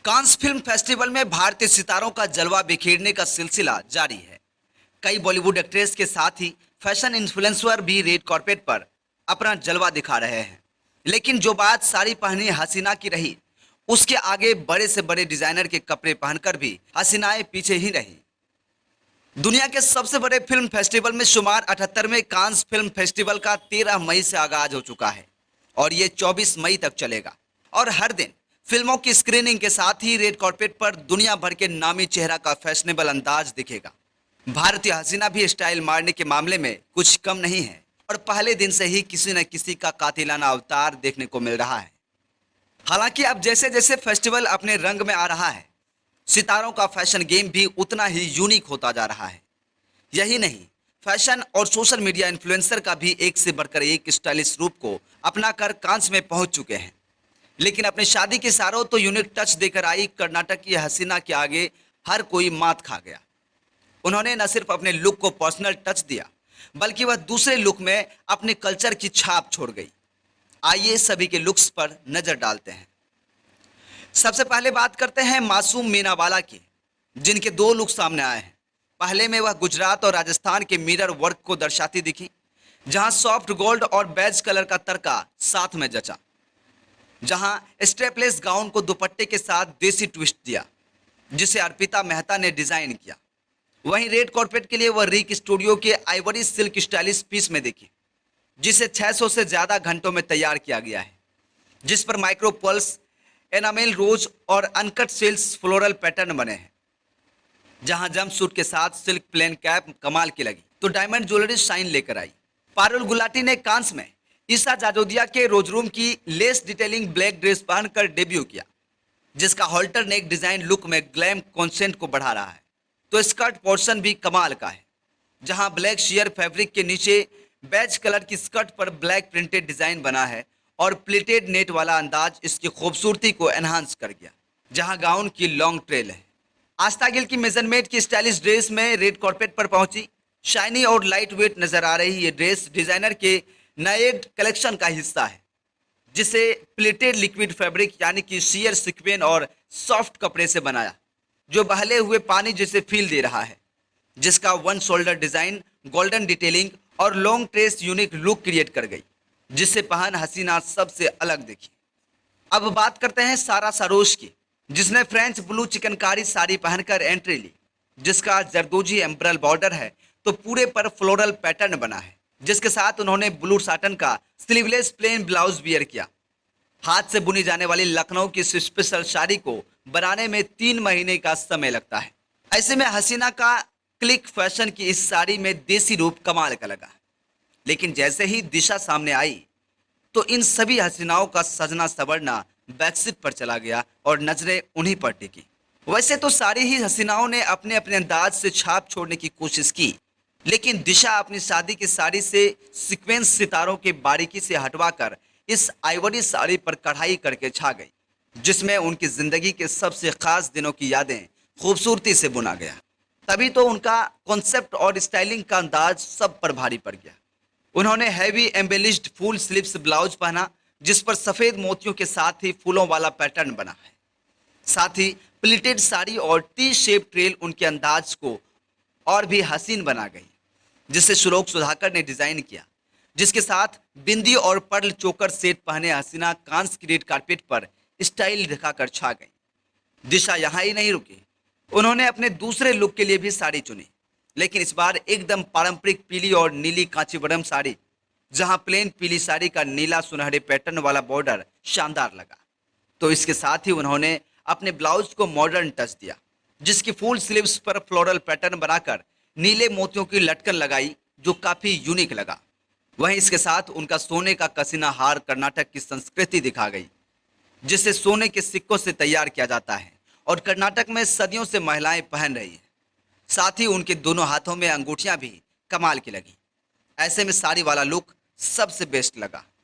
Cannes film festival में भारतीय सितारों का जलवा बिखेरने का सिलसिला जारी है। कई बॉलीवुड एक्ट्रेस के साथ ही फैशन इन्फ्लुएंसर भी रेड कार्पेट पर अपना जलवा दिखा रहे हैं। लेकिन जो बात साड़ी पहनी हसीना की रही, उसके आगे बड़े से बड़े डिजाइनर के कपड़े पहनकर भी हसीनाएं पीछे ही रही। दुनिया के सबसे बड़े फिल्म फेस्टिवल में शुमार 78वें कांस फिल्म फेस्टिवल का 13 मई से आगाज हो चुका है और ये 24 मई तक चलेगा। और हर दिन फिल्मों की स्क्रीनिंग के साथ ही रेड कार्पेट पर दुनिया भर के नामी चेहरा का फैशनेबल अंदाज दिखेगा। भारतीय हसीना भी स्टाइल मारने के मामले में कुछ कम नहीं है और पहले दिन से ही किसी न किसी का कातिलाना अवतार देखने को मिल रहा है। हालांकि अब जैसे जैसे फेस्टिवल अपने रंग में आ रहा है, सितारों का फैशन गेम भी उतना ही यूनिक होता जा रहा है। यही नहीं, फैशन और सोशल मीडिया इन्फ्लुएंसर का भी एक से बढ़कर एक स्टाइलिश रूप को अपनाकर कांस में पहुंच चुके हैं। लेकिन अपनी शादी के सारों तो यूनिक टच देकर आई कर्नाटक की हसीना के आगे हर कोई मात खा गया। उन्होंने न सिर्फ अपने लुक को पर्सनल टच दिया, बल्कि वह दूसरे लुक में अपने कल्चर की छाप छोड़ गई। आइए सभी के लुक्स पर नजर डालते हैं। सबसे पहले बात करते हैं मासूम मीनावाला की, जिनके दो लुक सामने आए हैं। पहले में वह गुजरात और राजस्थान के मिरर वर्क को दर्शाती दिखी, जहां सॉफ्ट गोल्ड और बेज कलर का तड़का साथ में जचा, जहां स्टेपलेस गाउन को दुपट्टे के साथ देसी ट्विस्ट दिया, जिसे अर्पिता मेहता ने डिजाइन किया। वहीं रेड कार्पेट के लिए वह रीक स्टूडियो के आइवरी सिल्क स्टाइलिश पीस में दिखी, जिसे 600 से ज्यादा घंटों में तैयार किया गया है, जिस पर माइक्रो पल्स, एनामेल रोज और अनकट सेल्स फ्लोरल पैटर्न बने हैं। जहां जंपसूट के साथ सिल्क प्लेन कैप कमाल की लगी तो डायमंड ज्वेलरी शाइन लेकर आई। पारुल गुलाटी ने कांस में ईसा जाजोदिया के रोजरूम की लेस डिटेलिंग ब्लैक ड्रेस पहनकर डेब्यू किया, जिसका हॉल्टर नेक डिजाइन लुक में ग्लैम कॉन्सेंट को बढ़ा रहा है। तो स्कर्ट पोर्शन भी कमाल का है, जहां ब्लैक शेयर फैब्रिक के नीचे बेज कलर की स्कर्ट पर ब्लैक प्रिंटेड डिजाइन बना है और प्लेटेड नेट वाला अंदाज इसकी खूबसूरती को एनहांस कर गया। जहां गाउन की लॉन्ग ट्रेल है। आस्था गिल की मेजरमेंट की स्टाइलिश ड्रेस में रेड कार्पेट पर पहुंची। शाइनी और लाइट वेट नजर आ रही ये ड्रेस डिजाइनर के नए कलेक्शन का हिस्सा है, जिसे प्लेटेड लिक्विड फैब्रिक यानी कि शियर सिक्वेन और सॉफ्ट कपड़े से बनाया, जो बहले हुए पानी जैसे फील दे रहा है, जिसका one shoulder design, golden detailing और long trace unique look create कर गई, जिससे पहन हसीना सबसे अलग दिखी। अब बात करते हैं सारा सरोज की, जिसने फ्रेंच ब्लू चिकनकारी साड़ी पहनकर एंट्री ली, जिसका जरदोजी एम्ब्रल बॉर्डर है तो पूरे पर फ्लोरल पैटर्न बना है, जिसके साथ उन्होंने ब्लू साटन का स्लीवलेस प्लेन ब्लाउज वियर किया। हाथ से बुनी जाने वाली लखनऊ की इस स्पेशल साड़ी को बनाने में 3 महीने का समय लगता है। ऐसे में हसीना का क्लिक फैशन की इस साड़ी में देसी रूप कमाल का लगा। लेकिन जैसे ही दिशा सामने आई तो इन सभी हसीनाओं का सजना सवरना बैकसीट पर चला गया और नजरें उन्हीं पर टिकी। वैसे तो सारी ही हसीनाओं ने अपने अपने अंदाज से छाप छोड़ने की कोशिश की, लेकिन दिशा अपनी शादी की साड़ी से सीक्वेंस सितारों के बारीकी से हटवाकर इस आइवरी साड़ी पर कढ़ाई करके छा गई, जिसमें उनकी जिंदगी के सबसे खास दिनों की यादें खूबसूरती से बुना गया। तभी तो उनका कॉन्सेप्ट और स्टाइलिंग का अंदाज सब पर भारी पड़ गया। उन्होंने heavy embellished full sleeves blouse पहना, जिस पर सफेद मोतियों के साथ ही फूलों वाला पैटर्न बना है। साथ ही प्लीटेड साड़ी और टी शेप ट्रेल उनके अंदाज को और भी हसीन बना गई, जिसे श्लोक सुधाकर ने डिजाइन किया, जिसके साथ बिंदी और पर्ल चोकर सेट पहने हसीना कांस की रेड कार्पेट पर स्टाइल दिखाकर छा गई। दिशा यहाँ ही नहीं रुकी, उन्होंने अपने दूसरे लुक के लिए भी साड़ी चुनी, लेकिन इस बार एकदम पारंपरिक पीली और नीली कांचीवरम साड़ी, जहां प्लेन पीली साड़ी का नीला सुनहरे पैटर्न वाला बॉर्डर शानदार लगा। तो इसके साथ ही उन्होंने अपने ब्लाउज को मॉडर्न टच दिया, जिसकी फुल स्लीव्स पर फ्लोरल पैटर्न बनाकर नीले मोतियों की लटकन लगाई, जो काफी यूनिक लगा। वहीं इसके साथ उनका सोने का कसीना हार कर्नाटक की संस्कृति दिखा गई, जिसे सोने के सिक्कों से तैयार किया जाता है और कर्नाटक में सदियों से महिलाएं पहन रही हैं। साथ ही उनके दोनों हाथों में अंगूठियां भी कमाल की लगी। ऐसे में साड़ी वाला लुक सबसे बेस्ट लगा।